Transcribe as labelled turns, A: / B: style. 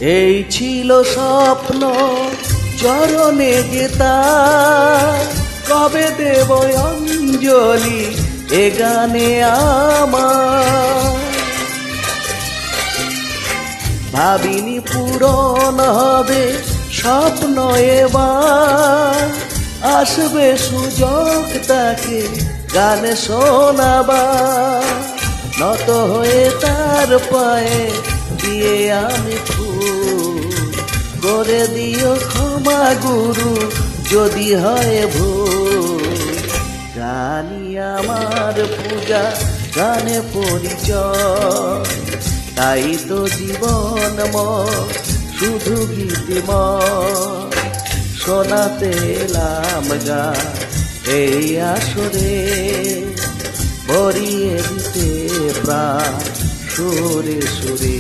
A: এই ছিল স্বপ্ন চরণে যেতা, কবে দেব অঞ্জলি এ গানে আমার। ভাবিনি পূরণ হবে স্বপ্ন এবার, আসবে সুযোগ তাকে গানে শোনাবার। নত হয়ে তার পায়ে দিয়ে আমি ফুল, করে দিও ক্ষমা গুরু যদি হয় ভুল। গানি আমার পূজা, গানে পরিচয়, তাই তো জীবনময় শুধু গীতিময়। শোনাতে এলাম গান এই আসরে, ভরিয়ে দিতে প্রাণ সুরে সুরে।